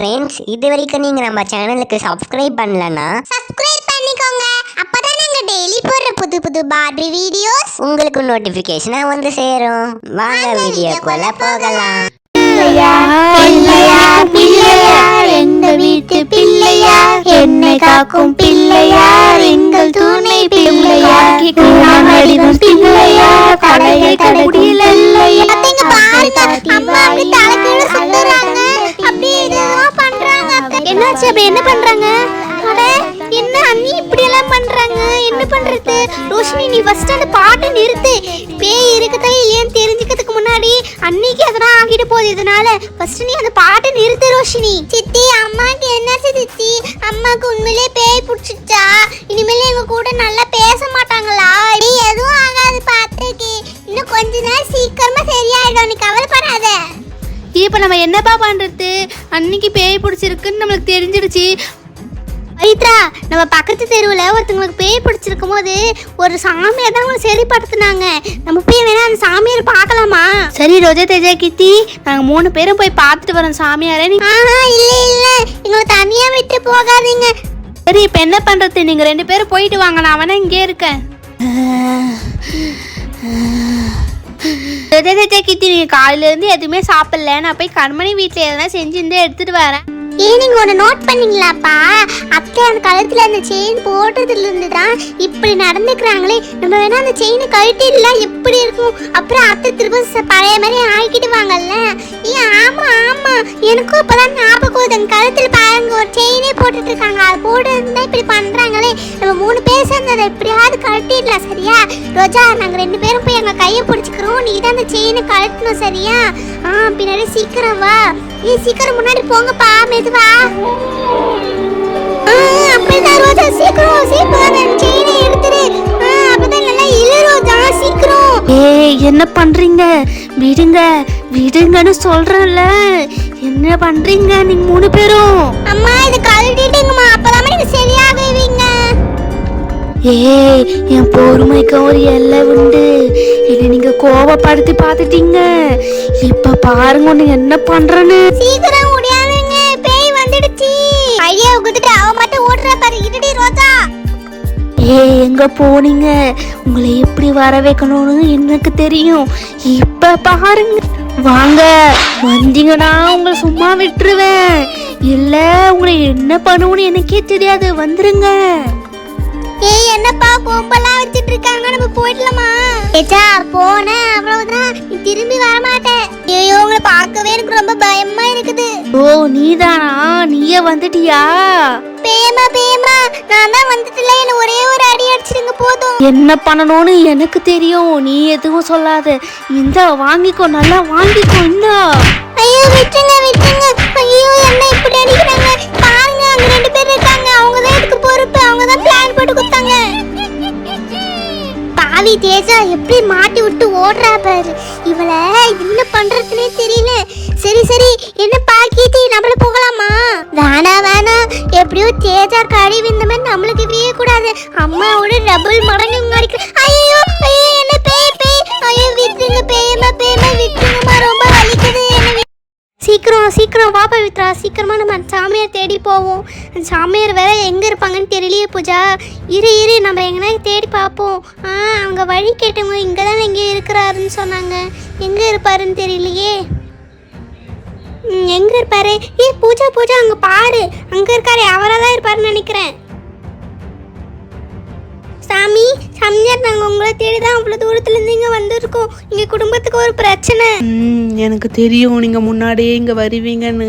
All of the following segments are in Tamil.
ஃப்ரெண்ட்ஸ், இது வரைக்கும் நீங்க நம்ம சேனலுக்கு சப்ஸ்கிரைப் பண்ணலனா சப்ஸ்கிரைப் பண்ணிக்கோங்க. அப்பதான் நாங்க டெய்லி போடுற புது புது பார்பி வீடியோஸ் உங்களுக்கு நோட்டிபிகேஷனா வந்து சேரும். வாங்க வீடியோக்குள்ள போகலாம். பிள்ளையா பிள்ளையா எங்க வீட்டு பிள்ளையா, என்னை காக்கும் பிள்ளையா, எங்கள் துணை பிள்ளையா, வடிவம் பிள்ளையா, கடையை கடைக்குள்ள இல்லையா. அம்மா அப்படி தலைக்கீழ சுத்துறாங்க, அப்படி இதெல்லாம் பண்றாங்க. என்னாச்சு? அப்படி என்ன பண்றாங்க? என்ன அண்ணி இப்படி எல்லாம் பண்றாங்க? என்ன பண்றது? ரோஷினி, நீ ஃபர்ஸ்ட் அந்த பாட்டை நிறுத்து. பேய் இருக்குதா இல்லையான்னு தெரிஞ்சுக்கிறதுக்கு முன்னாடி அன்னிக்கு அதெல்லாம் ஆகிட்டு போகுது. இதனால ஃபர்ஸ்ட் நீ அந்த பாட்டை நிறுத்து ரோஷினி. சித்தி, அம்மாக்கு என்னாச்சு சித்தி? அம்மாக்கு உண்மையிலே பேய் பிடிச்சிச்சா? இனிமேல் எங்க கூட நல்லா பேச மாட்டாங்களா? எதுவும் ஆகாது, பாத்துக்கு இன்னும் கொஞ்ச நேரம் சீக்கிரமா சரியாயிடும், நீ கவலைப்படாத. இப்போ நம்ம என்னப்பா பண்ணுறது? அன்னைக்கு பேய் பிடிச்சிருக்குன்னு நம்மளுக்கு தெரிஞ்சிடுச்சு. பவித்ரா, நம்ம பக்கத்து தெருவில் ஒருத்தவங்களுக்கு பேய் பிடிச்சிருக்கும் போது ஒரு சாமியார் தான் அவங்களை சரிப்படுத்தினாங்க. நம்ம போய் வேணா அந்த சாமியார் பார்க்கலாமா? சரி ரோஜா, தேஜா, கீர்த்தி, நாங்கள் 3 பேரும் போய் பார்த்துட்டு வரோம் சாமியாரே. இல்லை இல்லை, எங்களை தனியாக விட்டு போகாதீங்க. சரி, இப்போ என்ன பண்ணுறது? நீங்கள் 2 பேரும் போயிட்டு வாங்க, நான் வேணா இங்கே இருக்கேன். ரோஜா, தேஜா, கீர்த்தி, நீங்கள் காலையிலேருந்து எதுவுமே சாப்பிடல. நான் போய் கண்மணி வீட்டில் எதனா செஞ்சுருந்து எடுத்துகிட்டு வரேன். நீங்க ஒன்று நோட் பண்ணீங்களாப்பா? அத்தை அந்த கழுத்துல அந்த செயின் போட்டதுல இருந்து தான் இப்படி நடந்துக்கிறாங்களே. நம்ம வேணா அந்த செயினை கழட்டிடலாம், எப்படி இருக்கும்? அப்புறம் அத்தை திரும்ப பழைய மாதிரி ஆக்கிடுவாங்கல்ல. ஆமா ஆமா, எனக்கும் இப்பதான் ஞாபகம் வருது. அந்த கழுத்துல பாருங்க, ஒரு செயினே போட்டுட்டு இருக்காங்க. அது போட்டு இப்படி பண்றாங்களே. நம்ம 3 பேர் சேர்ந்து அதை எப்படியாவது கழட்டிடலாம், சரியா? ரோஜா, நாங்க 2 பேரும் போய் எங்க கையை பிடிச்சிக்கிறோம், நீ தான் அந்த செயினை கழட்டணும், சரியா? பின்னாடி சீக்கிரம் வா. சீக்கிரம் முன்னாடி போங்கப்பா, மெதுவா. அப்படிதான் ரோஜா, சீக்கிரம் சீக்கிரம் செயினை எடுத்துரு. அப்பதான் நல்லா இழு ரோஜா, சீக்கிரம். ஏய், என்ன பண்றீங்க? விடுங்க விடுங்கன்னு சொல்றேன்ல. என்ன பண்றீங்க நீங்க 3 பேரும்? அம்மா, இத கழட்டிடுங்கம்மா, அப்பதான் நீங்க சரியாகுவீங்க. ஏய், என் பொறுமைக்கு ஒரு எல்லை உண்டு. இல்லை, நீங்க கோபப்படுத்தி பார்த்துட்டீங்க. இப்ப பாருங்க நீங்க என்ன பண்றேன்னு. சீக்கிரம் ஓடியாருங்க, பேய் வந்துடுச்சு. ஐயா உங்ககிட்ட அவ மட்டும் ஓடுற பாரு. இருடி ரோஜா. ஏய், எங்க போனீங்க? உங்களை எப்படி வர வைக்கணும்னு எனக்கு தெரியும். இப்ப பாருங்க, வாங்க. வந்தீங்கன்னா உங்களை சும்மா விட்டுருவேன். இல்ல உங்களை என்ன பண்ணுவோன்னு எனக்கே தெரியாது. வந்துருங்க. ஏய், என்னப்பா கோப்பெல்லாம் வச்சிட்டு இருக்காங்க, நம்ம போயிடலாமா? ஏச்சா, போன அவ்வளவுதான், நீ திரும்பி வர மாட்டேன். ஐயோ, உங்களை பார்க்கவே எனக்கு ரொம்ப பயமா இருக்குது. ஓ, நீதானா? நீயே வந்துட்டியா? பேமா பேமா, நான் தான் வந்துட்டல. என்ன ஒரே ஒரு அடி அடிச்சிருங்க போதும். என்ன பண்ணணும்னு எனக்கு தெரியும், நீ எதுவும் சொல்லாத. இந்த வாங்கிக்கோ, நல்லா வாங்கிக்கோ. இந்த ஐயோ, விட்டுங்க விட்டுங்க. ஐயோ, என்ன இப்படி அடிக்கிறாங்க? பாருங்க, அங்க 2 பேர் இருக்காங்க. அவங்க தான் இதுக்கு பொறுப்பு. அவங்க தான் பிளான் போட்டு கொடுத்தாங்க. பாவி தேஜா எப்படி மாட்டி விட்டு ஓடுறா பாரு. இவளை என்ன பண்றதுன்னே தெரியல. சரி சரி, என்ன பாக்கிட்டு நம்மள போகலாமா? வேணா வேணா, எப்படியோ தேஜா கடி விந்த மாதிரி நம்மளுக்கு விரிய கூடாது. அம்மாவோட டபுள் மடங்கு முன்னாடி. ஐயோ ஐயோ, என்ன பேய் பேய். ஐயோ, விட்டுங்க பேயமா பேயமா, விட்டுங்கம்மா, ரொம்ப வலிக்குது. சீக்கிரம் சீக்கிரம் வா பவித்ரா, சீக்கிரமா நம்ம சாமியார் தேடி போவோம். அந்த சாமியார் வேற எங்கே இருப்பாங்கன்னு தெரியலையே பூஜா. இரு நம்ம எங்கன்னா தேடி பார்ப்போம். அவங்க வழி கேட்டவங்க இங்கே தான் எங்கே இருக்கிறாருன்னு சொன்னாங்க. எங்கே இருப்பாருன்னு தெரியலையே. எங்கே இருப்பாரு? பூஜா பூஜா, அங்கே பாரு, அங்கே இருக்காரு. அவராக தான் இருப்பாருன்னு நினைக்கிறேன். சாமி, சாமியார், நாங்கள் உங்களை தேடி தான் அவ்வளோ தூரத்துலேருந்து இங்கே வந்திருக்கோம். எங்கள் குடும்பத்துக்கு ஒரு பிரச்சனை. எனக்கு தெரியும் நீங்கள் முன்னாடியே இங்கே வருவீங்கன்னு.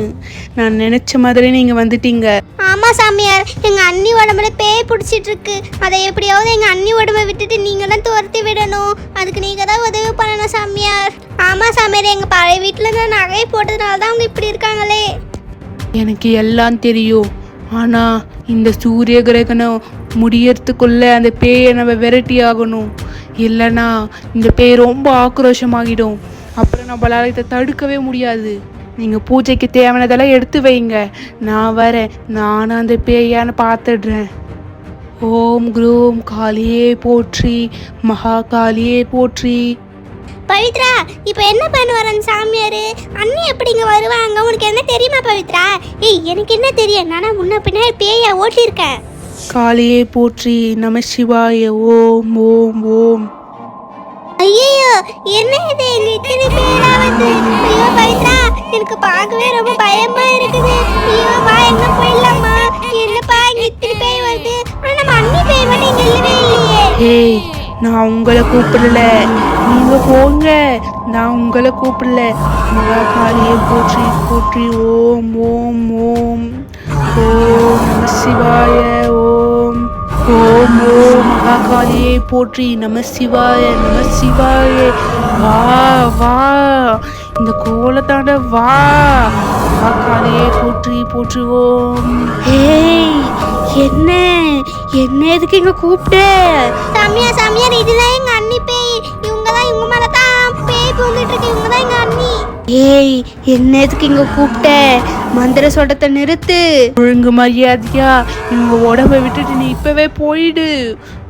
நான் நினச்ச மாதிரி நீங்கள் வந்துட்டீங்க. ஆமாம் சாமியார், எங்கள் அண்ணி உடம்புல பேய் பிடிச்சிட்டு இருக்கு. அதை எப்படியாவது எங்கள் அண்ணி உடம்பை விட்டுட்டு நீங்கள் தான் துரத்தி விடணும். அதுக்கு நீங்கள் தான் உதவி பண்ணணும் சாமியார். ஆமாம் சாமியார், எங்கள் பழைய வீட்டில் தான் நகை போட்டதுனால தான் அவங்க இப்படி இருக்காங்களே. எனக்கு எல்லாம் தெரியும். ஆனால் இந்த சூரிய கிரகணம் முடியறதுக்குள்ளே அந்த பேயை நம்ம விரட்டி ஆகணும். இல்லைன்னா இந்த பேய் ரொம்ப ஆக்ரோஷமாகிடும். அப்புறம் நம்மளால் இதை தடுக்கவே முடியாது. நீங்கள் பூஜைக்கு தேவையானதெல்லாம் எடுத்து வைங்க, நான் வரேன். நானும் அந்த பேயான்னு பார்த்துடுறேன். ஓம் குரூம் காளியே போற்றி, மகா காளியே போற்றி. பவித்ரா இப்போ என்ன பண்ணுவார் அந்த சாமியார்? அண்ணி எப்படிங்க வருவாங்க? உனக்கு என்ன தெரியுமா பவித்ரா? ஏய் எனக்கு என்ன தெரியும், நானா முன்ன பின்னாடி பேயா ஓட்டியிருக்கேன். காளியே போற்றி நம சிவாய ஓம் ஓம் ஓம். ஐயோ என்ன இது, எங்க இத்தனை பேரா வந்து? ஐயோ பவித்ரா எனக்கு பார்க்கவே ரொம்ப பயமா இருக்குது. ஐயோ வா எங்க போயிடலாமா? என்னப்பா இங்க இத்தனை பேய் வருது, ஆனா நம்ம அண்ணி பேய் மட்டும் இங்க இல்லவே இல்லையே. ஏய் நான் உங்களை கூப்பிடல, நீங்க போங்க, நான் உங்களை கூப்பிடல. மகா காளியே போற்றி போற்றி ஓம் ஓம் ஓம் ஓம் நம சிவாய ஓம் ஓம் ஓம். மகா காளியே போற்றி நம சிவாய நம சிவாய. வா வா இந்த கோலத்தாண்ட வா. மகா காளியே போற்றி போற்றி ஓம். ஏய் என்ன என்ன எதுக்கு இங்க கூப்பிட்டு? சாமியார் இதுதான் எங்க அண்ணி பேய். இவங்க மேலதான் பேய் போந்துட்டு இருக்கு. இவங்க தான் எங்க அண்ணி. ஏய் என்ன எதுக்கு இங்க கூப்பிட்ட? மந்திர சொடத்தை நிறுத்து. ஒழுங்கு மரியாதையா இவங்க உடம்ப விட்டுட்டு நீ இப்பவே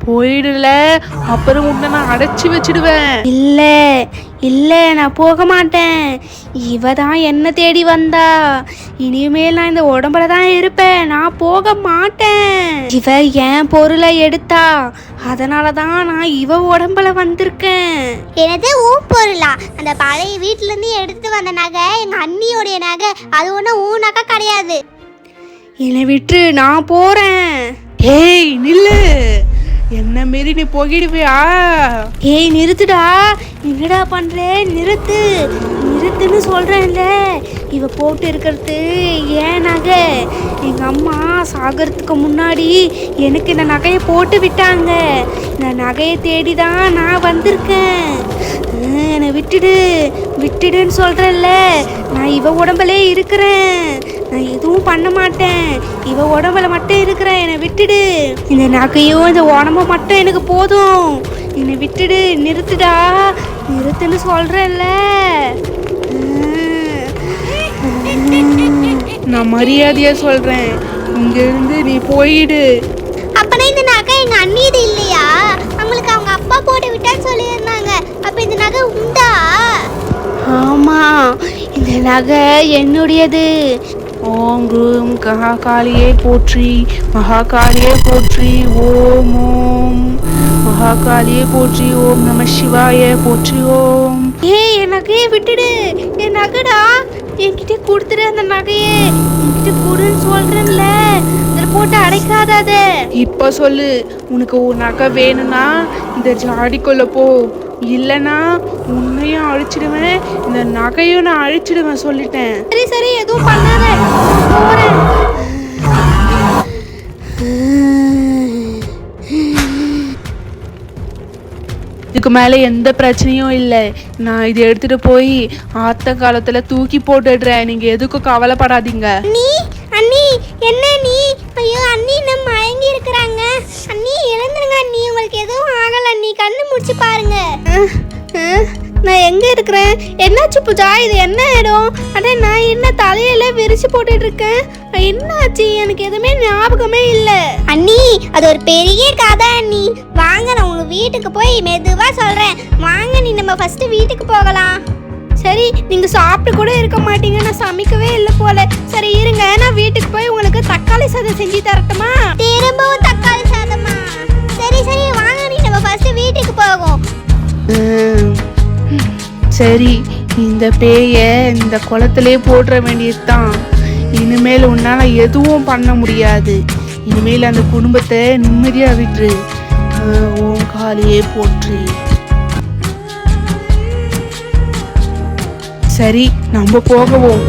போயிடல, அப்புறம் உன்னை நான் அடைச்சி வச்சிடுவேன். இல்ல இல்ல நான் போக மாட்டேன். இவ தான் என்ன தேடி வந்தா. இனிமேல் நான் இந்த உடம்புல தான் இருப்பேன், நான் போக மாட்டேன். இவ என் பொருளை எடுத்தா, அதனால தான் நான் இவ உடம்புல வந்திருக்கேன். எனது ஊன் பொருளா? அந்த பழைய வீட்டுல இருந்து எடுத்து வந்த நகை எங்க அண்ணியோடைய நகை. அது ஒன்றும் ஊன் நகை கிடையாது. என்னை விட்டு நான் போறேன். ஏய் நில்லு, என்ன மாரி நீ போகிடுவியா? ஏய் நிறுத்துடா, என்னடா பண்ற? நிறுத்துன்னு சொல்றேன்ல. இவ போட்டு இருக்கிறது ஏன் நகை. எங்க அம்மா சாகிறதுக்கு முன்னாடி எனக்கு இந்த நகையை போட்டு விட்டாங்க. இந்த நகையை தேடி தான் நான் வந்திருக்கேன். என்னை விட்டுடுன்னு சொல்றேன்ல. நான் இவ உடம்புலே இருக்கிறேன், நான் எதுவும் பண்ண மாட்டேன். இவ உடம்புல மட்டும் இருக்கிறேன், என்னை விட்டுடு. இந்த நகையும் இந்த உடம்பு மட்டும் எனக்கு போதும். என்னை விட்டுடு, நிறுத்துன்னு சொல்றேன்ல. நான் மரியாதையா சொல்றேன், இங்க இருந்து நீ போயிடு. அப்பனா இந்த நகை எங்க அண்ணியது இல்லையா? அவங்களுக்கு அவங்க அப்பா போட்டு விட்டான்னு சொல்லியிருந்தாங்க. அப்ப இந்த நகை உண்டா? ஆமா, இந்த நகை என்னுடையது. ஓம் ரூம் மகா காளியே போற்றி, மகா காளியே போற்றி ஓம் ஓம். மகா காளியே போற்றி ஓம் நம சிவாய போற்றி ஓம். ஏய் என் நகையை விட்டுடு, என் நகைடா. என்கிட்ட கொடுத்துரு அந்த நகையை. என்கிட்ட கொடுன்னு சொல்றேன்ல, இதில் போட்டு அடைக்காத. இப்ப சொல்லு, உனக்கு ஒரு நகை வேணும்னா இந்த ஜாடிக்குள்ள போ, இல்லைன்னா உன்னையும் அழிச்சிடுவேன், இந்த நகையும் நான் அழிச்சிடுவேன் சொல்லிட்டேன். சரி எதுவும் பண்ணாத, நான் போறேன். இதுக்கு மேலே எந்த பிரச்சனையும் இல்லை. நான் இதை எடுத்துட்டு போய் ஆத்த காலத்துல தூக்கி போட்டுடுறேன், நீங்க எதுக்கும் கவலைப்படாதீங்க. அண்ணி என்ன நீ? ஐயோ அண்ணி நம்ம மயங்கி இருக்கிறாங்க. அண்ணி எழுந்துருங்க அண்ணி, உங்களுக்கு எதுவும் ஆகல அண்ணி, கண்ணு முடிச்சு பாருங்க. நான் எங்க இருக்கிறேன்? என்னாச்சு பூஜா? இது என்ன இடம்? அட நான் என்ன தலையில விரிச்சு போட்டுட்டு இருக்கேன்? என்னாச்சு? எனக்கு எதுவுமே ஞாபகமே இல்ல. அண்ணி அது ஒரு பெரிய கதை அண்ணி. வாங்க நான் உங்க வீட்டுக்கு போய் மெதுவா சொல்றேன். வாங்க நீ நம்ம ஃபர்ஸ்ட் வீட்டுக்கு போகலாம். சரி, நீங்க சாப்பிட்டு கூட இருக்க மாட்டீங்க, நான் சமைக்கவே இல்லை போல. சரி இருங்க, நான் வீட்டுக்கு போய் உங்களுக்கு தக்காளி சாதம் செஞ்சு தரட்டுமா? திரும்பவும் தக்காளி சாதமா? சரி வாங்க நீ நம்ம ஃபர்ஸ்ட் வீட்டுக்கு போவோம். சரி, இந்த பேய இந்த குளத்திலே போட்டுற வேண்டியதுதான். இனிமேல் உன்னால எதுவும் பண்ண முடியாது. இனிமேல் அந்த குடும்பத்தை நிம்மதியா விட்டுரு. ஓம் காளியே போற்றி. சரி நம்ம போகவும்.